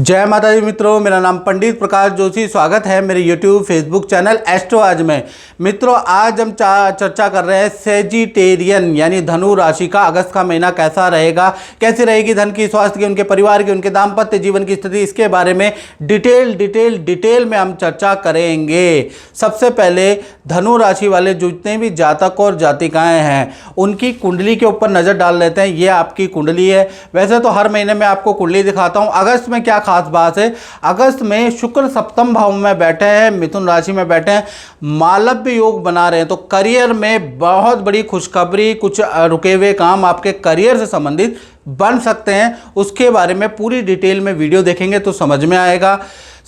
जय माता दी मित्रों, मेरा नाम पंडित प्रकाश जोशी। स्वागत है मेरे YouTube फेसबुक चैनल एस्ट्रो आज में। मित्रों, आज हम चर्चा कर रहे हैं सेजिटेरियन यानी धनु राशि का अगस्त का महीना कैसा रहेगा, कैसी रहेगी धन की, स्वास्थ्य की, उनके परिवार की, उनके दाम्पत्य जीवन की स्थिति, इसके बारे में डिटेल में हम चर्चा करेंगे। सबसे पहले धनु राशि वाले जितने भी जातक और जातिकाएँ हैं उनकी कुंडली के ऊपर नज़र डाल लेते हैं। ये आपकी कुंडली है। वैसे तो हर महीने में आपको कुंडली दिखाता हूँ। अगस्त में क्या खास बात है, अगस्त में शुक्र सप्तम भाव में बैठे हैं, मिथुन राशि में बैठे हैं, मालव्य योग बना रहे हैं। तो करियर में बहुत बड़ी खुशखबरी, कुछ रुके हुए काम आपके करियर से संबंधित बन सकते हैं। उसके बारे में पूरी डिटेल में वीडियो देखेंगे तो समझ में आएगा।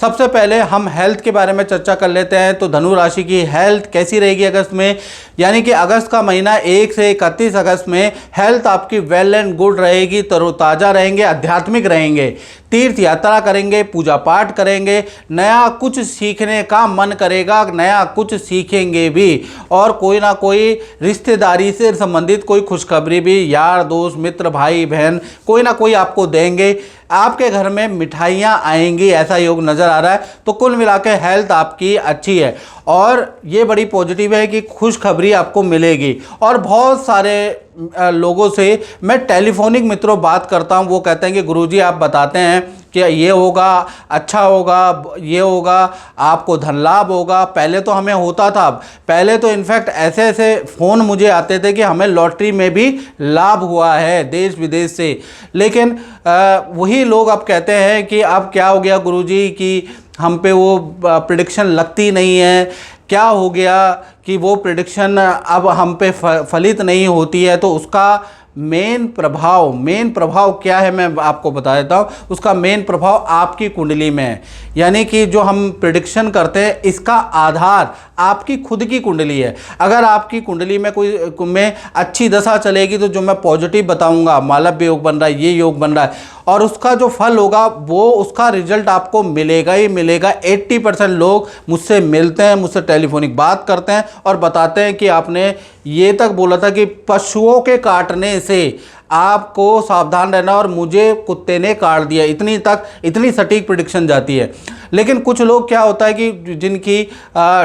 सबसे पहले हम हेल्थ के बारे में चर्चा कर लेते हैं। तो धनु राशि की हेल्थ कैसी रहेगी अगस्त में, यानी कि अगस्त का महीना 1 से 31 अगस्त में हेल्थ आपकी वेल एंड गुड रहेगी, तरोताज़ा रहेंगे, आध्यात्मिक रहेंगे, तीर्थ यात्रा करेंगे, पूजा पाठ करेंगे, नया कुछ सीखने का मन करेगा, नया कुछ सीखेंगे भी, और कोई ना कोई रिश्तेदारी से संबंधित कोई खुशखबरी भी यार दोस्त मित्र भाई बहन कोई ना कोई आपको देंगे। आपके घर में मिठाइयाँ आएंगी, ऐसा योग नज़र आ रहा है। तो कुल मिला के हेल्थ आपकी अच्छी है और ये बड़ी पॉजिटिव है कि खुशखबरी आपको मिलेगी। और बहुत सारे लोगों से मैं टेलीफोनिक मित्रों बात करता हूँ, वो कहते हैं कि गुरुजी आप बताते हैं कि ये होगा, अच्छा होगा, ये होगा, आपको धन लाभ होगा। पहले तो हमें होता था, पहले तो इनफैक्ट ऐसे ऐसे फ़ोन मुझे आते थे कि हमें लॉटरी में भी लाभ हुआ है देश विदेश से। लेकिन वही लोग अब कहते हैं कि अब क्या हो गया गुरुजी कि हम पे वो प्रेडिक्शन लगती नहीं है, क्या हो गया कि वो प्रेडिक्शन अब हम पे फलित नहीं होती है। तो उसका मेन प्रभाव क्या है मैं आपको बता देता हूँ। उसका मेन प्रभाव आपकी कुंडली में है, यानी कि जो हम प्रेडिक्शन करते हैं इसका आधार आपकी खुद की कुंडली है। अगर आपकी कुंडली में कोई में अच्छी दशा चलेगी तो जो मैं पॉजिटिव बताऊंगा, मालव्य योग बन रहा है, ये योग बन रहा है, और उसका जो फल होगा वो उसका रिजल्ट आपको मिलेगा ही मिलेगा। 80% लोग मुझसे मिलते हैं, मुझसे टेलीफोनिक बात करते हैं और बताते हैं कि आपने ये तक बोला था कि पशुओं के काटने से आपको सावधान रहना और मुझे कुत्ते ने काट दिया। इतनी सटीक प्रेडिक्शन जाती है। लेकिन कुछ लोग क्या होता है कि जिनकी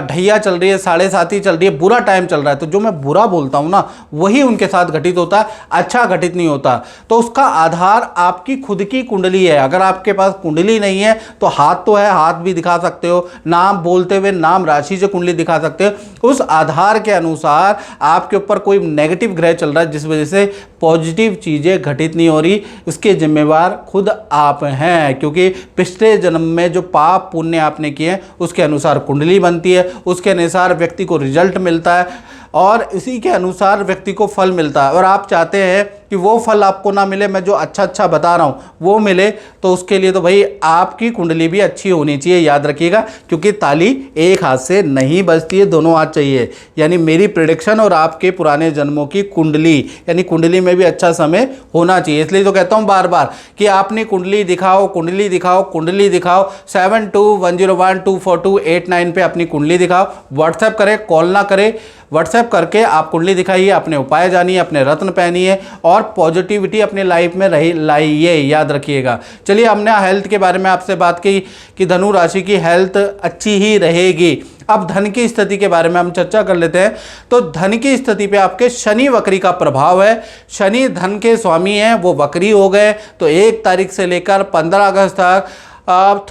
ढैया चल रही है, 7.5 चल रही है, बुरा टाइम चल रहा है, तो जो मैं बुरा बोलता हूँ ना वही उनके साथ घटित होता है, अच्छा घटित नहीं होता। तो उसका आधार आपकी खुद की कुंडली है। अगर आपके पास कुंडली नहीं है तो हाथ तो है, हाथ भी दिखा सकते हो, नाम बोलते हुए नाम राशि से कुंडली दिखा सकते हो। उस आधार के अनुसार आपके ऊपर कोई नेगेटिव ग्रह चल रहा है जिस वजह से पॉजिटिव चीज़ें घटित नहीं हो रही, उसके जिम्मेवार खुद आप हैं। क्योंकि पिछले जन्म में जो पाप पुण्य आपने किए हैं उसके अनुसार कुंडली बनती है, उसके अनुसार व्यक्ति को रिजल्ट मिलता है और इसी के अनुसार व्यक्ति को फल मिलता है। और आप चाहते हैं कि वो फल आपको ना मिले, मैं जो अच्छा बता रहा हूँ वो मिले, तो उसके लिए तो भाई आपकी कुंडली भी अच्छी होनी चाहिए, याद रखिएगा। क्योंकि ताली एक हाथ से नहीं बजती है, दोनों हाथ चाहिए। यानी मेरी प्रेडिक्शन और आपके पुराने जन्मों की कुंडली, यानी कुंडली में भी अच्छा समय होना चाहिए। इसलिए तो कहता हूँ बार बार कि आपने कुंडली दिखाओ, कुंडली दिखाओ, कुंडली दिखाओ। 7210124289 पे अपनी कुंडली दिखाओ। व्हाट्सएप करें, कॉल ना करें, व्हाट्सएप करके आप कुंडली दिखाइए, अपने उपाय जानिए, अपने रत्न पहनिए और पॉजिटिविटी अपने लाइफ में लाइए, याद रखिएगा। चलिए, हमने हेल्थ के बारे में आपसे बात की कि धनु राशि की हेल्थ अच्छी ही रहेगी। अब धन की स्थिति के बारे में हम चर्चा कर लेते हैं। तो धन की स्थिति पे आपके शनि वक्री का प्रभाव है। शनि धन के स्वामी हैं, वो वक्री हो गए। तो 1 तारीख से लेकर 15 अगस्त तक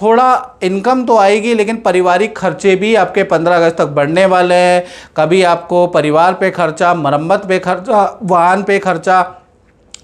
थोड़ा इनकम तो आएगी, लेकिन पारिवारिक खर्चे भी आपके 15 अगस्त तक बढ़ने वाले हैं। कभी आपको परिवार पे खर्चा, मरम्मत पे खर्चा, वाहन पे खर्चा,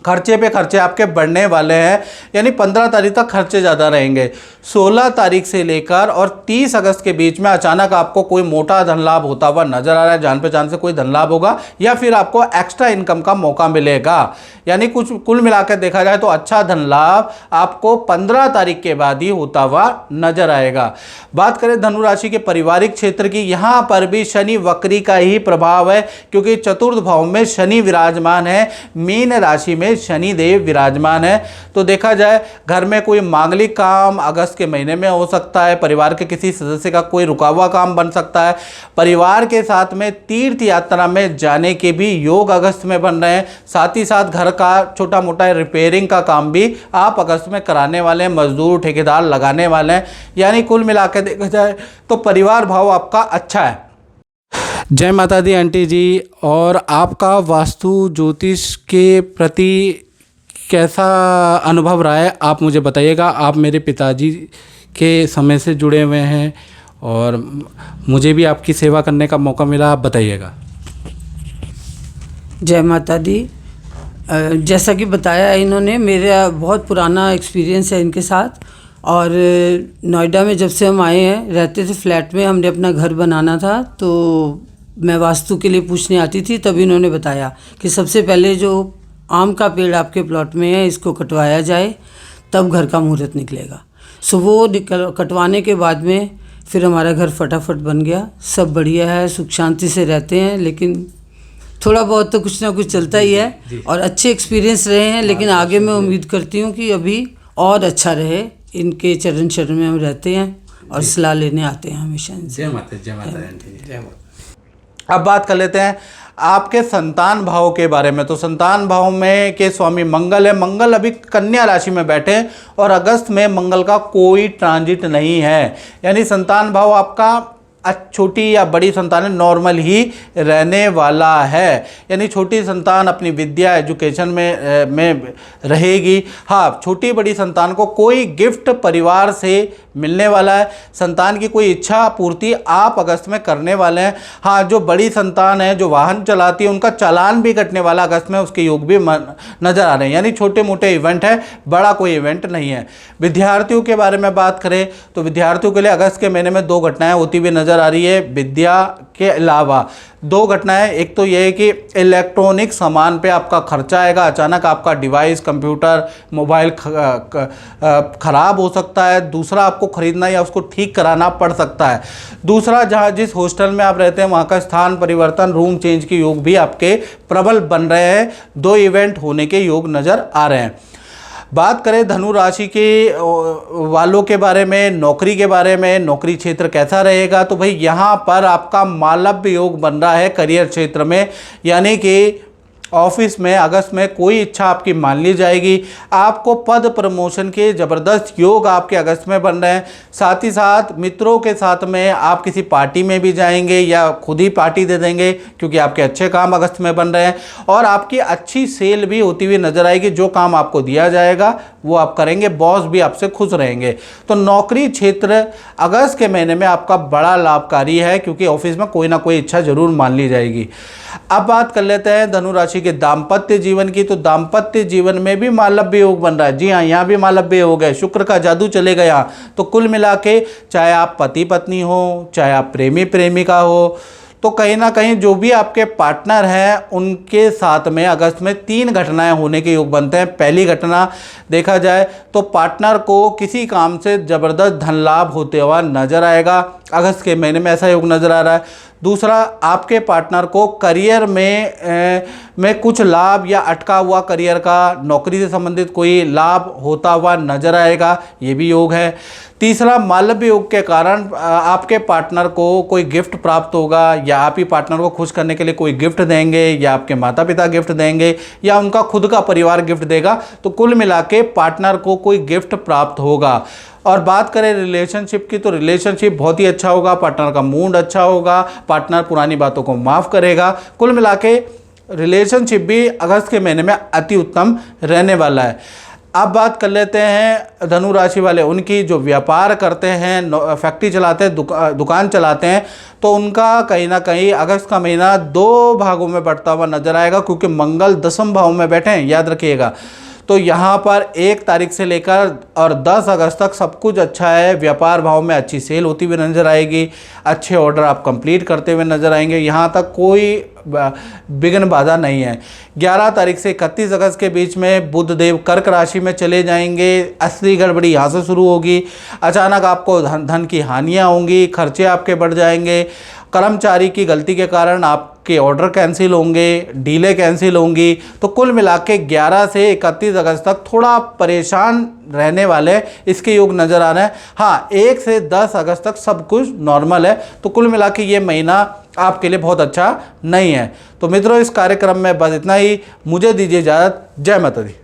खर्चे पे खर्चे आपके बढ़ने वाले हैं। यानी 15 तारीख तक खर्चे ज़्यादा रहेंगे। 16 तारीख से लेकर और 30 अगस्त के बीच में अचानक आपको कोई मोटा धन लाभ होता हुआ नजर आ रहा है। जान पहचान से कोई धन लाभ होगा या फिर आपको एक्स्ट्रा इनकम का मौका मिलेगा। यानी कुछ कुल मिलाकर देखा जाए तो अच्छा धन लाभ आपको 15 तारीख के बाद ही होता हुआ नजर आएगा। बात करें धनु राशि के पारिवारिक क्षेत्र की, यहाँ पर भी शनि वक्री का ही प्रभाव है। क्योंकि चतुर्थ भाव में शनि विराजमान है, मीन राशि में में शनिदेव विराजमान है। तो देखा जाए घर में कोई मांगलिक काम अगस्त के महीने में हो सकता है, परिवार के किसी सदस्य का कोई रुका हुआ काम बन सकता है, परिवार के साथ में तीर्थ यात्रा में जाने के भी योग अगस्त में बन रहे हैं। साथ ही साथ घर का छोटा मोटा रिपेयरिंग का काम भी आप अगस्त में कराने वाले हैं, मजदूर ठेकेदार लगाने वाले हैं। यानी कुल मिलाकर देखा जाए तो परिवार भाव आपका अच्छा है। जय माता दी आंटी जी। और आपका वास्तु ज्योतिष के प्रति कैसा अनुभव रहा है आप मुझे बताइएगा। आप मेरे पिताजी के समय से जुड़े हुए हैं और मुझे भी आपकी सेवा करने का मौका मिला, आप बताइएगा। जय माता दी। जैसा कि बताया इन्होंने, मेरा बहुत पुराना एक्सपीरियंस है इनके साथ। और नोएडा में जब से हम आए हैं, रहते थे फ्लैट में, हमने अपना घर बनाना था, तो मैं वास्तु के लिए पूछने आती थी। तब इन्होंने बताया कि सबसे पहले जो आम का पेड़ आपके प्लॉट में है इसको कटवाया जाए, तब घर का मुहूर्त निकलेगा। सो वो कटवाने के बाद में फिर हमारा घर फटाफट बन गया। सब बढ़िया है, सुख शांति से रहते हैं। लेकिन थोड़ा बहुत तो कुछ ना कुछ चलता ही है और अच्छे एक्सपीरियंस रहे हैं। लेकिन आगे मैं उम्मीद करती हूँ कि अभी और अच्छा रहे। इनके चरण शरण में हम रहते हैं और सलाह लेने आते हैं हमेशा। जय माता, जय माता आंटी, जय माता। अब बात कर लेते हैं आपके संतान भाव के बारे में। तो संतान भाव में के स्वामी मंगल है। मंगल अभी कन्या राशि में बैठे हैं और अगस्त में मंगल का कोई ट्रांजिट नहीं है। यानी संतान भाव आपका छोटी या बड़ी संतान नॉर्मल ही रहने वाला है। यानी छोटी संतान अपनी विद्या एजुकेशन में रहेगी। हाँ, छोटी बड़ी संतान को कोई गिफ्ट परिवार से मिलने वाला है। संतान की कोई इच्छा पूर्ति आप अगस्त में करने वाले हैं। हाँ, जो बड़ी संतान है, जो वाहन चलाती है, उनका चालान भी कटने वाला अगस्त में, उसके योग भी नजर आ रहे हैं। यानी छोटे मोटे इवेंट है, बड़ा कोई इवेंट नहीं है। विद्यार्थियों के बारे में बात करें तो विद्यार्थियों के लिए अगस्त के महीने में 2 घटनाएं होती हुई नजर आ रही है। विद्या के अलावा 2 घटनाएं, एक तो ये है कि इलेक्ट्रॉनिक सामान पे आपका खर्चा आएगा। अचानक आपका डिवाइस, कंप्यूटर, मोबाइल खराब हो सकता है। दूसरा, आपको खरीदना या उसको ठीक कराना पड़ सकता है। दूसरा, जहाँ जिस हॉस्टल में आप रहते हैं वहाँ का स्थान परिवर्तन, रूम चेंज के योग भी आपके प्रबल बन रहे हैं। 2 इवेंट होने के योग नज़र आ रहे हैं। बात करें धनु राशि के वालों के बारे में, नौकरी के बारे में, नौकरी क्षेत्र कैसा रहेगा, तो भाई यहाँ पर आपका मालव्य योग बन रहा है करियर क्षेत्र में। यानी कि ऑफिस में अगस्त में कोई इच्छा आपकी मान ली जाएगी। आपको पद प्रमोशन के ज़बरदस्त योग आपके अगस्त में बन रहे हैं। साथ ही साथ मित्रों के साथ में आप किसी पार्टी में भी जाएंगे या खुद ही पार्टी दे देंगे, क्योंकि आपके अच्छे काम अगस्त में बन रहे हैं। और आपकी अच्छी सेल भी होती हुई नजर आएगी। जो काम आपको दिया जाएगा वो आप करेंगे, बॉस भी आपसे खुश रहेंगे। तो नौकरी क्षेत्र अगस्त के महीने में आपका बड़ा लाभकारी है, क्योंकि ऑफिस में कोई ना कोई इच्छा जरूर मान ली जाएगी। अब बात कर लेते हैं धनु राशि के दाम्पत्य जीवन की। तो दाम्पत्य जीवन में भी मालव्य योग बन रहा है। जी हाँ, यहाँ भी मालव्य योग है, शुक्र का जादू चलेगा यहाँ। तो कुल मिला के चाहे आप पति पत्नी हो, चाहे आप प्रेमी प्रेमिका हो, तो कहीं ना कहीं जो भी आपके पार्टनर हैं उनके साथ में अगस्त में 3 घटनाएं होने के योग बनते हैं। पहली घटना देखा जाए तो पार्टनर को किसी काम से ज़बरदस्त धन लाभ होते हुआ नजर आएगा। अगस्त के महीने में ऐसा योग नज़र आ रहा है। दूसरा, आपके पार्टनर को करियर में कुछ लाभ या अटका हुआ करियर का, नौकरी से संबंधित कोई लाभ होता हुआ नजर आएगा, ये भी योग है। तीसरा, मालव्य योग के कारण आपके पार्टनर को कोई गिफ्ट प्राप्त होगा, या आप ही पार्टनर को खुश करने के लिए कोई गिफ्ट देंगे, या आपके माता पिता गिफ्ट देंगे, या उनका खुद का परिवार गिफ्ट देगा। तो कुल मिला के पार्टनर को कोई गिफ्ट प्राप्त होगा। और बात करें रिलेशनशिप की, तो रिलेशनशिप बहुत ही अच्छा होगा। पार्टनर का मूड अच्छा होगा, पार्टनर पुरानी बातों को माफ़ करेगा। कुल मिला के रिलेशनशिप भी अगस्त के महीने में अति उत्तम रहने वाला है। अब बात कर लेते हैं धनु राशि वाले उनकी, जो व्यापार करते हैं, फैक्ट्री चलाते हैं, दुकान चलाते हैं, तो उनका कहीं ना कहीं अगस्त का महीना 2 भागों में बढ़ता हुआ नजर आएगा, क्योंकि मंगल 10वें भाव में बैठे हैं, याद रखिएगा। तो यहाँ पर 1 तारीख से लेकर और 10 अगस्त तक सब कुछ अच्छा है। व्यापार भाव में अच्छी सेल होती हुई नज़र आएगी, अच्छे ऑर्डर आप कंप्लीट करते हुए नज़र आएंगे। यहाँ तक कोई विघ्न बाधा नहीं है। 11 तारीख से 31 अगस्त के बीच में बुध देव कर्क राशि में चले जाएंगे। असली गड़बड़ी यहाँ से शुरू होगी। अचानक आपको धन की हानियाँ होंगी, खर्चे आपके बढ़ जाएंगे। कर्मचारी की गलती के कारण आपके ऑर्डर कैंसिल होंगे, डीले कैंसिल होंगी। तो कुल मिला के 11 से 31 अगस्त तक थोड़ा परेशान रहने वाले इसके योग नज़र आ रहे हैं। हाँ, 1 से 10 अगस्त तक सब कुछ नॉर्मल है। तो कुल मिला के ये महीना आपके लिए बहुत अच्छा नहीं है। तो मित्रों, इस कार्यक्रम में बस इतना ही। मुझे दीजिए इजाज़त। जय माता दी।